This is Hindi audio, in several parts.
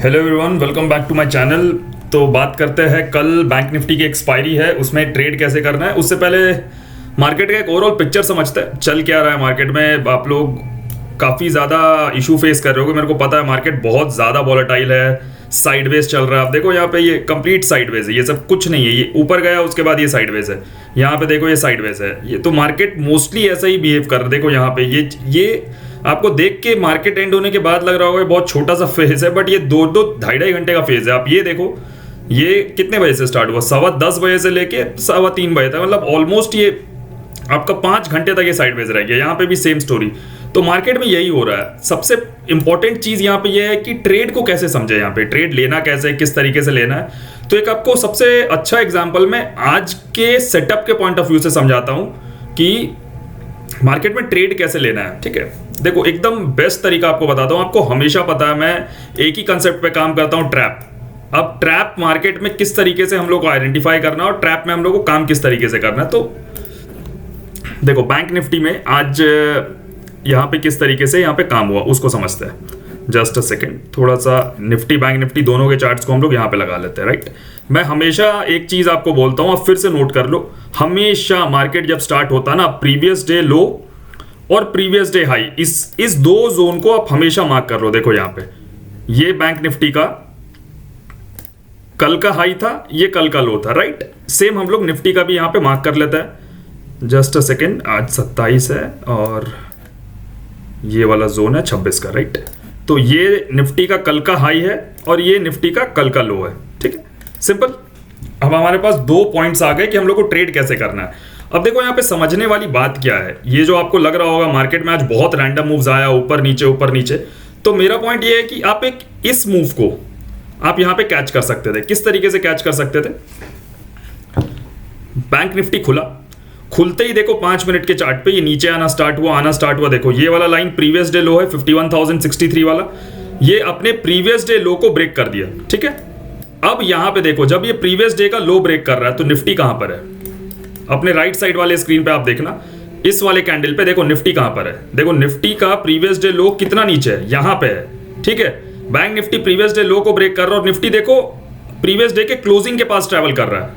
Hello everyone, welcome back to my channel. तो बात करते हैं, कल बैंक निफ्टी की एक्सपायरी है, उसमें ट्रेड कैसे करना है। उससे पहले मार्केट का एक ओवरऑल पिक्चर समझते हैं, चल क्या रहा है मार्केट में। आप लोग काफ़ी ज़्यादा इशू फेस कर रहे हो, मेरे को पता है। मार्केट बहुत ज़्यादा वॉलेटाइल है, साइडवेज चल रहा है। आप देखो यहाँ पे ये कंप्लीट साइडवेज है, ये सब कुछ नहीं है। ये ऊपर गया, उसके बाद ये साइडवेज है। यहाँ पे देखो ये साइडवेज है। ये तो मार्केट मोस्टली ऐसा ही बिहेव कर रहा है। देखो यहाँ पे ये आपको देख के मार्केट एंड होने के बाद लग रहा होगा बहुत छोटा सा फेज है, बट ये दो ढाई घंटे का फेज है। आप ये देखो, ये कितने बजे से स्टार्ट हुआ? 10:15 से लेके 3:15 बजे तक, मतलब ऑलमोस्ट ये आपका 5 घंटे तक ये साइडवेज रह गया। यहाँ पे भी सेम स्टोरी। तो मार्केट में यही हो रहा है। सबसे इंपॉर्टेंट चीज यहाँ पे ये है कि ट्रेड को कैसे समझे, यहाँ पे ट्रेड लेना कैसे, किस तरीके से लेना है। तो एक आपको सबसे अच्छा एग्जाम्पल मैं आज के सेटअप के पॉइंट ऑफ व्यू से समझाता हूँ कि मार्केट में ट्रेड कैसे लेना है। ठीक है, देखो एकदम बेस्ट तरीका आपको बताता हूँ। आपको हमेशा पता है मैं एक ही कंसेप्ट पे काम करता हूँ, ट्रैप। अब ट्रैप मार्केट में किस तरीके से हम लोग को आइडेंटिफाई करना और ट्रैप में हम लोग को काम किस तरीके से करना है। तो देखो बैंक निफ्टी में आज यहाँ पे किस तरीके से यहाँ पे काम हुआ उसको समझते हैं। जस्ट अ सेकेंड, थोड़ा सा निफ्टी बैंक निफ्टी दोनों के चार्ट्स को हम लोग यहाँ पे लगा लेते हैं, राइट। मैं हमेशा एक चीज आपको बोलता हूँ, आप फिर से नोट कर लो। हमेशा मार्केट जब स्टार्ट होता है ना, प्रीवियस डे लो और प्रीवियस डे हाई, इस दो जोन को आप हमेशा मार्क कर लो। देखो यहाँ पे ये बैंक निफ्टी का कल का हाई था, ये कल का लो था, राइट। सेम हम लोग निफ्टी का भी यहाँ पे मार्क कर लेते हैं। जस्ट अ सेकेंड, आज 27 है और ये वाला जोन है 26 का, राइट। तो ये निफ्टी का कल का हाई है और ये निफ्टी का कल का लो है। ठीक है, सिंपल। अब हमारे पास 2 पॉइंट्स आ गए कि हम लोग को ट्रेड कैसे करना है। अब देखो यहाँ पे समझने वाली बात क्या है। ये जो आपको लग रहा होगा मार्केट में आज बहुत रैंडम मूव्स आया, ऊपर नीचे, तो मेरा पॉइंट ये है कि आप एक इस मूव को आप यहाँ पे कैच कर सकते थे। किस तरीके से कैच कर सकते थे? बैंक निफ्टी खुलते ही देखो 5 मिनट के चार्ट पे ये नीचे आना स्टार्ट हुआ। देखो ये वाला लाइन प्रीवियस डे लो है 51,063 वाला, ये अपने प्रीवियस डे लो को ब्रेक कर दिया। ठीक है, अब यहां पे देखो जब ये प्रीवियस डे का लो ब्रेक कर रहा है तो निफ्टी कहां पर है? अपने राइट साइड वाले स्क्रीन पे आप देखना, इस वाले कैंडल पे देखो निफ्टी कहां पर है। देखो निफ्टी का प्रीवियस डे लो कितना नीचे है, यहां पे है। ठीक है, बैंक निफ्टी प्रीवियस डे लो को ब्रेक कर रहा है और निफ्टी देखो प्रीवियस डे के क्लोजिंग के पास ट्रैवल कर रहा है।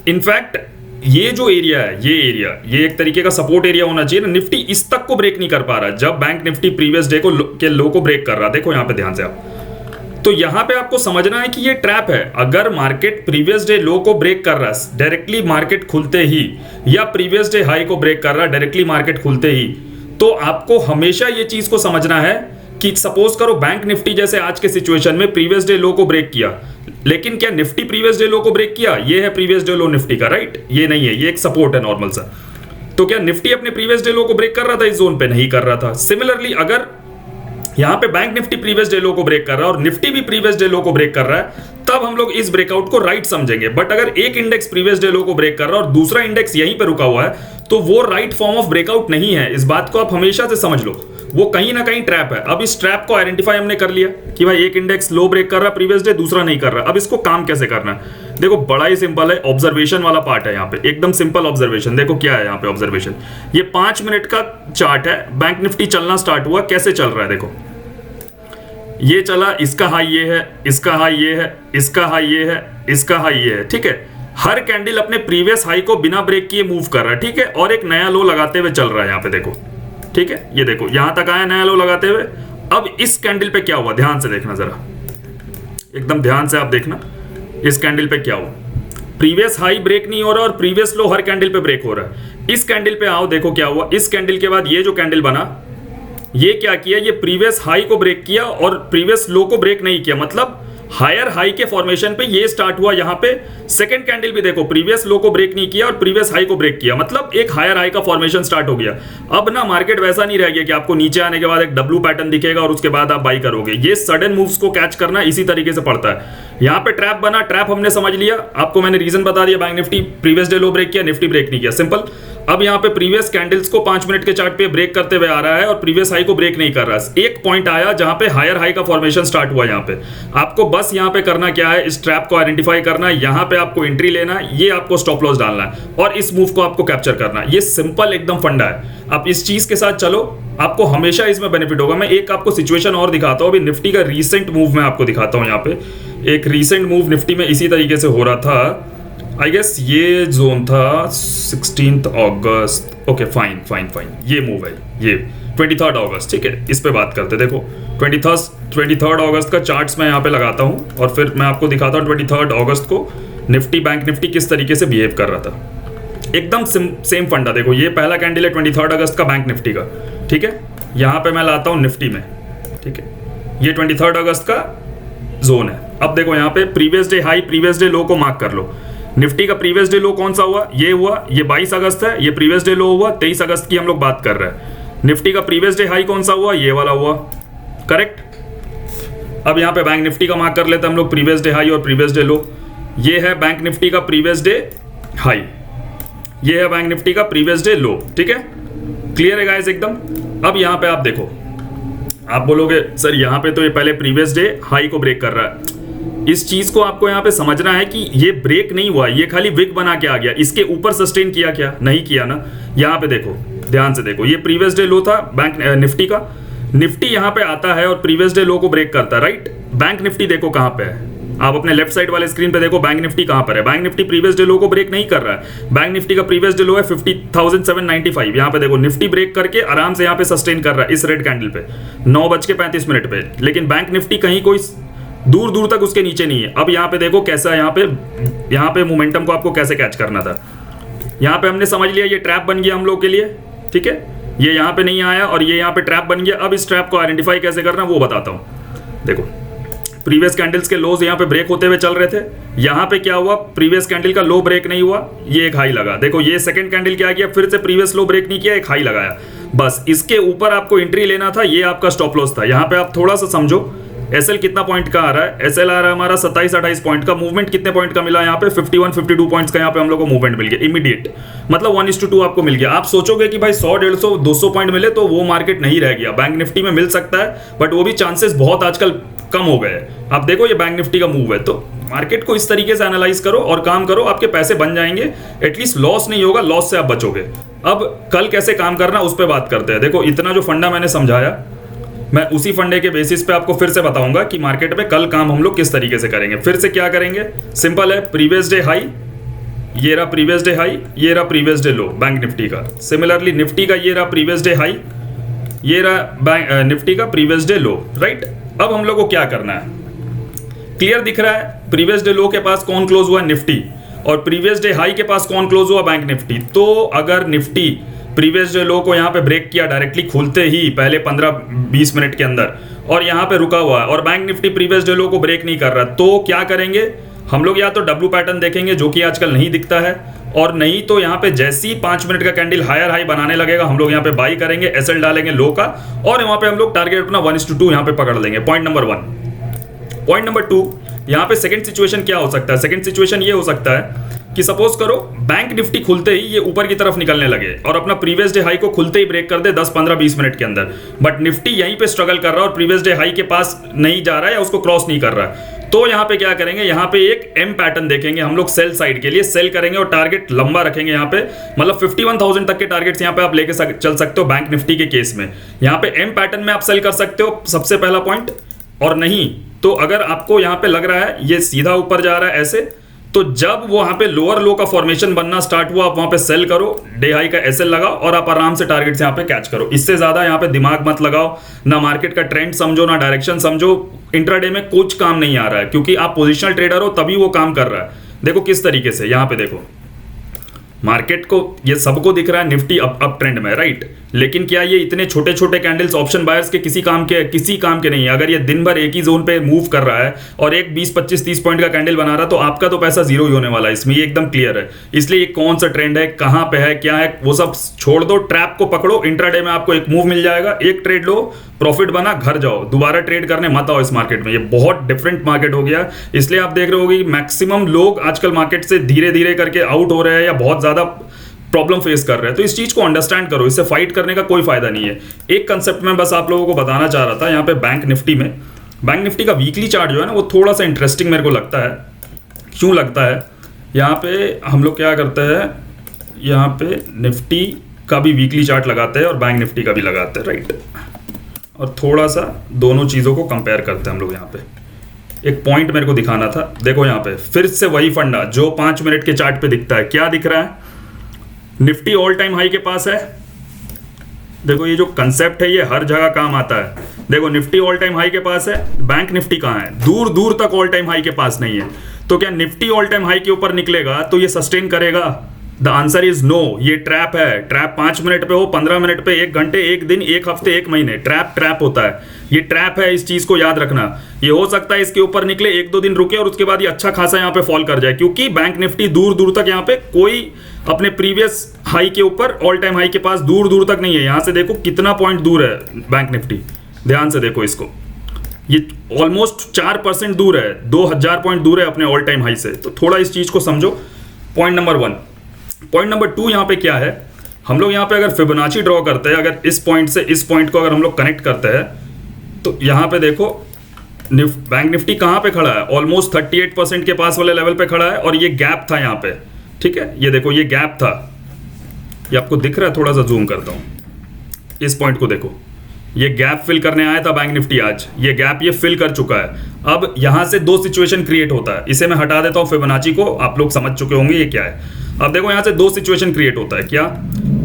इनफैक्ट ये जो एरिया है, ये एक तरीके का सपोर्ट एरिया होना चाहिए ना। निफ्टी इस तक को ब्रेक नहीं कर पा रहा है जब बैंक निफ्टी प्रीवियस डे के लो को ब्रेक कर रहा है। देखो यहां पे ध्यान से आप, तो यहां पे आपको समझना है कि ये ट्रैप है। अगर मार्केट प्रीवियस डे लो को ब्रेक कर रहा है डायरेक्टली मार्केट खुलते ही, या प्रीवियस डे हाई को ब्रेक कर रहा है डायरेक्टली मार्केट खुलते ही, तो आपको हमेशा ये चीज को समझना है कि सपोज करो बैंक निफ्टी जैसे आज के सिचुएशन में प्रीवियस डे लो को ब्रेक किया, लेकिन क्या निफ्टी प्रीवियस डे लो को ब्रेक किया? ये है प्रीवियस डे लो निफ्टी का, राइट। ये नहीं है, ये एक सपोर्ट है नॉर्मल सा। तो क्या निफ्टी अपने प्रीवियस डे लो को ब्रेक कर रहा था इस जोन पे? नहीं कर रहा था। सिमिलरली अगर यहां पे बैंक निफ्टी प्रीवियस डे लो को ब्रेक कर रहा है और निफ्टी भी प्रीवियस डे लो को ब्रेक कर रहा है, तब हम लोग इस ब्रेकआउट को राइट समझेंगे। बट अगर एक इंडेक्स प्रीवियस डे लो को ब्रेक कर रहा है और दूसरा इंडेक्स यहीं पे रुका हुआ है, तो वो राइट फॉर्म ऑफ ब्रेकआउट नहीं है। इस बात को आप हमेशा से समझ लो, वो कहीं ना कहीं ट्रैप है। अब इस ट्रैप को आइडेंटिफाई हमने कर लिया कि भाई एक इंडेक्स लो ब्रेक कर रहा है प्रीवियस डे, दूसरा नहीं कर रहा। अब इसको काम कैसे करना है? देखो बड़ा ही सिंपल है, ऑब्जर्वेशन वाला पार्ट है यहाँ पे, एकदम सिंपल ऑब्जर्वेशन। देखो क्या है यहाँ पे ऑब्जर्वेशन, ये 5 मिनट का चार्ट है। बैंक निफ्टी चलना स्टार्ट हुआ, कैसे चल रहा है? देखो ये चला, इसका हाई ये है, इसका हाई ये है, इसका हाई ये है, इसका हाई ये है। ठीक है, हर कैंडल अपने प्रीवियस हाई को बिना ब्रेक किए मूव कर रहा है। ठीक है, और एक नया लो लगाते हुए चल रहा है यहाँ पे, देखो। ठीक है, ये देखो यहां तक आया नया लो लगाते हुए। अब इस कैंडल पे क्या हुआ, ध्यान से देखना जरा, एकदम ध्यान से आप देखना इस कैंडल पे क्या हुआ। प्रीवियस हाई ब्रेक नहीं हो रहा और प्रीवियस लो हर कैंडल पे ब्रेक हो रहा है। इस कैंडल पे आओ, देखो क्या हुआ। इस कैंडल के बाद ये जो कैंडल बना, ये क्या किया? ये प्रीवियस हाई को ब्रेक किया और प्रीवियस लो को ब्रेक नहीं किया। मतलब हायर हाई के फॉर्मेशन पे ये स्टार्ट हुआ। यहाँ पे सेकंड कैंडल भी देखो, प्रीवियस लो को ब्रेक नहीं किया और प्रीवियस हाई को ब्रेक किया, मतलब एक हायर हाई का फॉर्मेशन स्टार्ट हो गया। अब ना मार्केट वैसा नहीं रह गया कि आपको नीचे आने के बाद एक डब्ल्यू पैटर्न दिखेगा और उसके बाद आप बाई करोगे। ये सडन मूव्स को कैच करना इसी तरीके से पड़ता है। यहाँ पे ट्रैप बना, ट्रैप हमने समझ लिया। आपको मैंने रीजन बता दिया, bank Nifty previous day low break किया, निफ्टी ब्रेक नहीं किया, सिंपल। अब यहाँ पे प्रीवियस कैंडल्स को 5 मिनट के चार्ट पे ब्रेक करते हुए आ रहा है और प्रीवियस हाई को ब्रेक नहीं कर रहा है। एक पॉइंट आया जहां पे हायर हाई का फॉर्मेशन स्टार्ट हुआ। यहाँ पे आपको बस यहाँ पे करना क्या है, इस ट्रैप को आइडेंटिफाई करना है, यहाँ पे आपको एंट्री लेना है, ये आपको स्टॉप लॉस डालना है और इस मूव को आपको कैप्चर करना है। ये सिंपल एकदम फंडा है। आप इस चीज के साथ चलो, आपको हमेशा इसमें बेनिफिट होगा। मैं एक आपको सिचुएशन और दिखाता हूँ। अभी निफ्टी का रीसेंट मूव मैं आपको दिखाता हूँ। यहाँ पे एक रीसेंट मूव निफ्टी में इसी तरीके से हो रहा था। आई गेस ये जोन था 16 अगस्त। ओके फाइन फाइन फाइन, ये मूव है, ये 23 अगस्त। ठीक है, इस पे बात करते। देखो 23 अगस्त का चार्ट्स मैं यहाँ पे लगाता हूँ और फिर मैं आपको दिखाता हूँ 23 अगस्त को निफ्टी, बैंक निफ्टी किस तरीके से बिहेव कर रहा था। एकदम सेम फंडा। देखो ये पहला कैंडल है 23 अगस्त का बैंक निफ्टी का। ठीक है, यहाँ पे मैं लाता हूँ निफ्टी में। ठीक है, ये 23 अगस्त का जोन है। अब देखो यहाँ पे previous day high previous day लो को मार्क कर लो। निफ्टी का प्रीवियस डे लो कौन सा हुआ, ये हुआ, ये 22 अगस्त है। ये प्रीवियस डे लो हुआ 23 अगस्त की हम लोग बात कर रहे हैं। निफ्टी का प्रीवियस डे हाई कौन सा हुआ, ये वाला हुआ, करेक्ट। अब यहाँ पे बैंक निफ्टी का मार्क कर लेते हैं हम लोग, प्रीवियस डे हाई और प्रीवियस डे लो। ये है बैंक निफ्टी का प्रीवियस डे हाई, ये है बैंक निफ्टी का प्रीवियस डे लो। ठीक है, क्लियर है गाइस एकदम। अब यहाँ पे आप देखो, आप बोलोगे सर यहाँ पे तो ये पहले प्रीवियस डे हाई को ब्रेक कर रहा है। इस चीज को आपको यहाँ पे समझना है कि ये ब्रेक नहीं हुआ, ये खाली विक बना के आ गया। इसके ऊपर सस्टेन किया क्या, नहीं किया ना। यहाँ पे देखो, ध्यान से देखो, ये प्रीवियस डे लो था बैंक निफ्टी का। निफ्टी यहाँ पे आता है और प्रीवियस डे लो को ब्रेक करता है, राइट। बैंक निफ्टी देखो कहाँ पे है, आप अपने लेफ्ट साइड वाले स्क्रीन पे देखो बैंक निफ्टी कहाँ पर है। बैंक निफ्टी प्रीवियस डे लो को ब्रेक नहीं कर रहा है। बैंक निफ्टी का प्रीवियस डे लो है 50,795। यहाँ पे देखो निफ्टी ब्रेक करके आराम से यहाँ पे सस्टेन कर रहा है इस रेड कैंडल पे 9:35 पे। लेकिन बैंक निफ्टी कहीं कोई दूर दूर तक उसके नीचे नहीं है। अब यहाँ पे देखो कैसा, यहाँ पे मोमेंटम को आपको कैसे कैच करना था। यहाँ पे हमने समझ लिया ये ट्रैप बन गया हम लोग के लिए। ठीक है, ये यहाँ पे नहीं आया और ये यहाँ पे ट्रैप बन गया। अब इस ट्रैप को आइडेंटिफाई कैसे करना वो बताता हूँ। देखो प्रीवियस कैंडल्स के लोज यहाँ पे ब्रेक होते हुए चल रहे थे। यहाँ पे क्या हुआ, प्रीवियस कैंडल का लो ब्रेक नहीं हुआ, ये एक हाई लगा। देखो ये सेकंड कैंडल क्या किया, फिर से प्रीवियस लो ब्रेक नहीं किया, एक हाई लगाया। बस इसके ऊपर आपको एंट्री लेना था, ये आपका स्टॉप लॉस था। यहाँ पे आप थोड़ा सा समझो, एसएल कितना पॉइंट का आ रहा है, एसएल आ रहा है हमारा 27-28 पॉइंट का। मूवमेंट कितने पॉइंट का मिला यहाँ पे, 51-52 पॉइंट्स का यहाँ पे हम लोग को मूवमेंट मिल गया इमीडिएट, मतलब 1:2 आपको मिल गया। आप सोचोगे कि भाई 100, 150, 200 पॉइंट मिले तो वो मार्केट नहीं रह गया। बैंक निफ्टी में मिल सकता है बट वो भी चांसेस बहुत आजकल कम हो गए। आप देखो ये बैंक निफ्टी का मूव है, तो मार्केट को इस तरीके से एनालाइज करो और काम करो, आपके पैसे बन जाएंगे। एटलीस्ट लॉस नहीं होगा, लॉस से आप बचोगे। अब कल कैसे काम करना उस पर बात करते हैं। देखो इतना जो फंडा मैंने समझाया, मैं उसी फंडे के बेसिस पे आपको फिर से बताऊंगा कि मार्केट में कल काम हम लोग किस तरीके से करेंगे। फिर से क्या करेंगे, सिंपल है, प्रीवियस डे हाई, ये रहा प्रीवियस डे हाई, ये रहा प्रीवियस डे लो बैंक निफ्टी का। सिमिलरली निफ्टी का ये रहा प्रीवियस डे हाई, ये रहा निफ्टी का प्रीवियस डे लो, राइट। अब हम लोग को क्या करना है, क्लियर दिख रहा है प्रीवियस डे लो के पास कौन क्लोज हुआ, निफ्टी, और प्रीवियस डे हाई के पास कौन क्लोज हुआ, बैंक निफ्टी। तो अगर निफ्टी प्रीवियस डे लो को यहाँ पे ब्रेक किया डायरेक्टली खुलते ही पहले 15-20 मिनट के अंदर, और यहाँ पे रुका हुआ है, और बैंक निफ्टी प्रीवियस डे लो को ब्रेक नहीं कर रहा, तो क्या करेंगे हम लोग, या तो डब्ल्यू पैटर्न देखेंगे जो कि आजकल नहीं दिखता है, और नहीं तो यहाँ पे जैसे ही 5 मिनट का कैंडल हायर हाई बनाने लगेगा हम लोग यहाँ पे बाई करेंगे, एसएल डालेंगे लो का, और वहाँ पे हम लोग टारगेट अपना 1:2 यहाँ पे पकड़ लेंगे। Point number 1। पॉइंट नंबर 2, यहाँ पे सेकंड सिचुएशन क्या हो सकता है, सेकंड सिचुएशन ये हो सकता है कि सपोज करो बैंक निफ्टी खुलते ही ये ऊपर की तरफ निकलने लगे और अपना प्रीवियस डे हाई को खुलते ही ब्रेक कर दे 10, 15, 20 मिनट के अंदर, बट निफ्टी यहीं पे स्ट्रगल कर रहा है और प्रीवियस डे हाई के पास नहीं जा रहा है या उसको क्रॉस नहीं कर रहा है। तो यहाँ पे क्या करेंगे, यहाँ पे एक एम पैटर्न देखेंगे हम लोग, सेल साइड के लिए सेल करेंगे और टारगेट लंबा रखेंगे यहाँ पे, मतलब 51,000 तक के टारगेट्स यहाँ पे आप लेके चल सकते हो बैंक निफ्टी के केस में। यहाँ पे एम पैटर्न में आप सेल कर सकते हो, सबसे पहला पॉइंट। और नहीं तो अगर आपको यहाँ पे लग रहा है ये सीधा ऊपर जा रहा है ऐसे, तो जब वो वहां पे लोअर लो का फॉर्मेशन बनना स्टार्ट हुआ आप वहां पे सेल करो, डे हाई का एसएल लगाओ और आप आराम से टारगेट्स यहाँ पे कैच करो। इससे ज्यादा यहाँ पे दिमाग मत लगाओ, ना मार्केट का ट्रेंड समझो, ना डायरेक्शन समझो। इंट्राडे में कुछ काम नहीं आ रहा है क्योंकि आप पोजिशनल ट्रेडर हो तभी वो काम कर रहा है। देखो किस तरीके से, यहाँ पे देखो मार्केट को ये सबको दिख रहा है निफ्टी अप ट्रेंड में, राइट। लेकिन क्या ये इतने छोटे छोटे कैंडल्स ऑप्शन बायर्स के किसी काम के नहीं है। अगर ये दिन भर एक ही जोन पे मूव कर रहा है और एक 20, 25, 30 पॉइंट का कैंडल बना रहा है तो आपका तो पैसा जीरो ही होने वाला है इसमें, ये एकदम क्लियर है। इसलिए ये कौन सा ट्रेंड है, कहाँ पे है, क्या है, वो सब छोड़ दो, ट्रैप को पकड़ो। इंट्राडे में आपको एक मूव मिल जाएगा, एक ट्रेड लो, प्रॉफिट बना, घर जाओ, दोबारा ट्रेड करने मत आओ इस मार्केट में। ये बहुत डिफरेंट मार्केट हो गया, इसलिए आप देख रहे होगे कि मैक्सिमम लोग आजकल मार्केट से धीरे धीरे करके आउट हो रहे हैं या बहुत ज्यादा प्रॉब्लम फेस कर रहे हैं। तो इस चीज़ को अंडरस्टैंड करो, इससे फाइट करने का कोई फायदा नहीं है। एक कंसेप्ट में बस आप लोगों को बताना चाह रहा था, यहाँ पे बैंक निफ्टी में, बैंक निफ्टी का वीकली चार्ट जो है ना वो थोड़ा सा इंटरेस्टिंग मेरे को लगता है। क्यों लगता है? यहाँ पे हम लोग क्या करते हैं, यहाँ पे निफ्टी का भी वीकली चार्ट लगाते हैं और बैंक निफ्टी का भी लगाते हैं, राइट। और थोड़ा सा दोनों चीज़ों को कंपेयर करते हैं हम लोग। यहाँ पे एक पॉइंट मेरे को दिखाना था, देखो यहाँ पे फिर से वही फंडा जो 5 मिनट के चार्ट पे दिखता है। क्या दिख रहा है? निफ्टी ऑल टाइम हाई के पास है। देखो ये जो कंसेप्ट है ये हर जगह काम आता है। देखो निफ्टी ऑल टाइम हाई के पास है, बैंक निफ्टी कहाँ है? दूर दूर तक ऑल टाइम हाई के पास नहीं है। तो क्या निफ्टी ऑल टाइम हाई के ऊपर निकलेगा तो ये सस्टेन करेगा? The answer is no. ये ट्रैप है। ट्रैप 5 मिनट पे हो, 15 मिनट पे, 1 घंटे, 1 दिन, 1 हफ्ते, 1 महीने, ट्रैप होता है। ये ट्रैप है, इस चीज को याद रखना। ये हो सकता है इसके ऊपर निकले, 1-2 दिन रुके और उसके बाद ये अच्छा खासा यहाँ पे फॉल कर जाए, क्योंकि बैंक निफ्टी दूर दूर तक यहाँ पे कोई अपने प्रीवियस हाई के ऊपर, ऑल टाइम हाई के पास दूर दूर तक नहीं है। यहां से देखो कितना पॉइंट दूर है बैंक निफ्टी, ध्यान से देखो इसको, ये ऑलमोस्ट 4% दूर है, 2000 पॉइंट दूर है अपने ऑल टाइम हाई से। तो थोड़ा इस चीज को समझो। Point number 1। पॉइंट नंबर 2 यहाँ पे क्या है, हम लोग यहाँ पे अगर फिबोनाची ड्रॉ करते हैं, अगर इस पॉइंट से इस पॉइंट को अगर हम लोग कनेक्ट करते हैं, तो यहाँ पे देखो बैंक निफ्टी कहाँ पे खड़ा है? ऑलमोस्ट 38% के पास वाले लेवल पे खड़ा है और ये गैप था यहाँ पे, ठीक है। ये देखो ये गैप था, ये आपको दिख रहा है? थोड़ा सा जूम करता हूँ, इस पॉइंट को देखो, ये गैप फिल करने आया था बैंक निफ्टी आज, ये गैप ये फिल कर चुका है। अब यहां से 2 सिचुएशन क्रिएट होता है, इसे मैं हटा देता हूं फिबोनाची को, आप लोग समझ चुके होंगे ये क्या है। अब देखो यहां से 2 सिचुएशन क्रिएट होता है। क्या?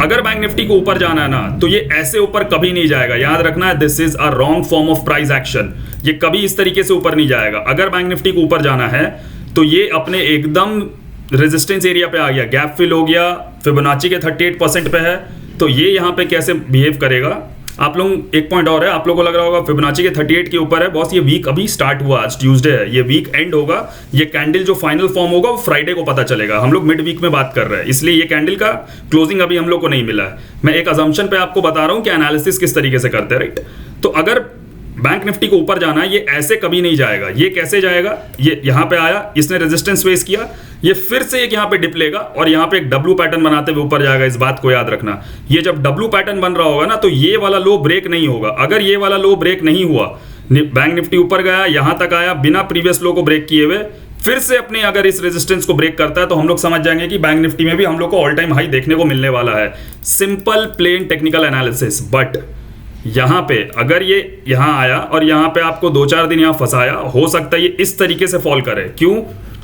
अगर बैंक निफ्टी को ऊपर जाना है ना, तो ये ऐसे ऊपर कभी नहीं जाएगा, याद रखना है, this is a wrong form of price action. ये कभी इस तरीके से ऊपर नहीं जाएगा। अगर बैंक निफ्टी को ऊपर जाना है तो ये अपने एकदम रेजिस्टेंस एरिया पे आ गया, गैप फिल हो गया, फिबोनाची के 38% पे है, तो ये यहाँ पे कैसे बिहेव करेगा? आप लोग एक पॉइंट और है, आप लोगों को लग रहा होगा फिबोनाची के 38 के ऊपर है, बॉस ये वीक अभी स्टार्ट हुआ, आज ट्यूसडे है, ये वीक एंड होगा, ये कैंडल जो फाइनल फॉर्म होगा वो फ्राइडे को पता चलेगा। हम लोग मिड वीक में बात कर रहे हैं, इसलिए ये कैंडल का क्लोजिंग अभी हम लोग को नहीं मिला है। मैं एक अजम्पशन पे आपको बता रहा हूँ कि एनालिसिस किस तरीके से करते हैं, राइट। तो अगर बैंक निफ्टी को ऊपर जाना है, ये ऐसे कभी नहीं जाएगा। ये कैसे जाएगा? ये यहाँ पे आया, इसने रेजिस्टेंस फेस किया, ये फिर से एक यहाँ पे डिप लेगा और यहाँ पे एक डब्ल्यू पैटर्न बनाते हुए ऊपर जाएगा। इस बात को याद रखना, ये जब डब्ल्यू पैटर्न बन रहा होगा ना, तो ये वाला लो ब्रेक नहीं होगा। अगर ये वाला लो ब्रेक नहीं हुआ, बैंक निफ्टी ऊपर गया, यहां तक आया बिना प्रीवियस लो को ब्रेक किए हुए, फिर से अपने अगर इस रेजिस्टेंस को ब्रेक करता है, तो हम लोग समझ जाएंगे कि बैंक निफ्टी में भी हम लोग को ऑल टाइम हाई देखने को मिलने वाला है। Simple plain technical analysis. But यहां पे अगर ये यहां आया और यहां पे आपको 2-4 दिन यहां फंसाया, हो सकता है ये इस तरीके से फॉल करे। क्यों?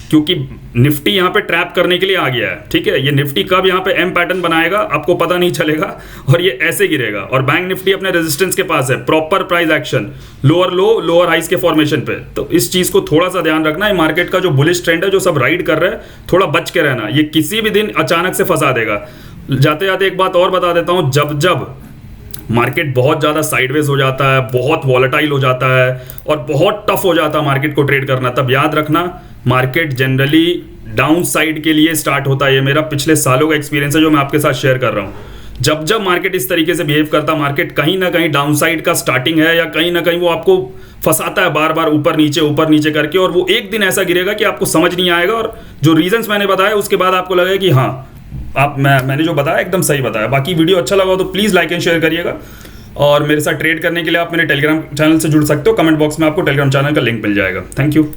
क्योंकि निफ्टी यहां पे ट्रैप करने के लिए आ गया है, ठीक है। ये निफ्टी कब यहां पे एम पैटर्न बनाएगा आपको पता नहीं चलेगा और ये ऐसे गिरेगा, और बैंक निफ्टी अपने रेजिस्टेंस के पास है, proper price action, lower low lower highs के फॉर्मेशन पे। तो इस चीज को थोड़ा सा ध्यान रखना है। मार्केट का जो बुलिश ट्रेंड है, जो सब राइड कर रहे हैं, थोड़ा बच के रहना, ये किसी भी दिन अचानक से फंसा देगा। जाते जाते एक बात और बता देता हूं, जब मार्केट बहुत ज़्यादा साइडवेज हो जाता है, बहुत वॉलेटाइल हो जाता है और बहुत टफ हो जाता है मार्केट को ट्रेड करना, तब याद रखना मार्केट जनरली डाउन साइड के लिए स्टार्ट होता है। ये मेरा पिछले सालों का एक्सपीरियंस है जो मैं आपके साथ शेयर कर रहा हूँ। जब मार्केट इस तरीके से बिहेव करता, मार्केट कहीं ना कहीं डाउन साइड का स्टार्टिंग है, या कहीं ना कहीं वो आपको फंसाता है बार बार ऊपर नीचे करके, और वो एक दिन ऐसा गिरेगा कि आपको समझ नहीं आएगा, और जो रीजंस मैंने बताया उसके बाद आपको लगेगा कि हाँ मैंने जो बताया एकदम सही बताया। बाकी वीडियो अच्छा लगा हो तो प्लीज़ लाइक एंड शेयर करिएगा, और मेरे साथ ट्रेड करने के लिए आप मेरे टेलीग्राम चैनल से जुड़ सकते हो। कमेंट बॉक्स में आपको टेलीग्राम चैनल का लिंक मिल जाएगा। Thank you.